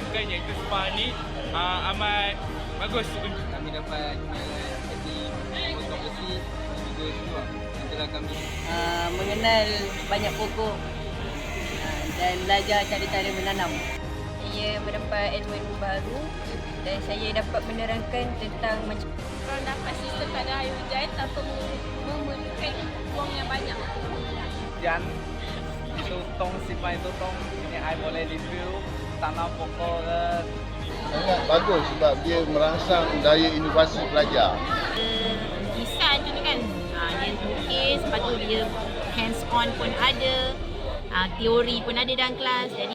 menyenangkan iaitu spa ni amat bagus. Kami dapat aktiviti potong besi dan juga semua antara kami. Mengenal banyak pokok dan belajar cara-cara menanam. Saya mendapat ilmu baru dan saya dapat menerangkan tentang macam Orang dapat sistem tak ada air hujan tanpa memerlukan buang yang banyak. Hujan itu tong simpan itu tong ini I boleh review tanam pokok ke. Sangat bagus sebab dia merangsang daya inovasi pelajar. Desain tu kan, dia lukis, lepas tu dia hands on pun ada, teori pun ada dalam kelas. Jadi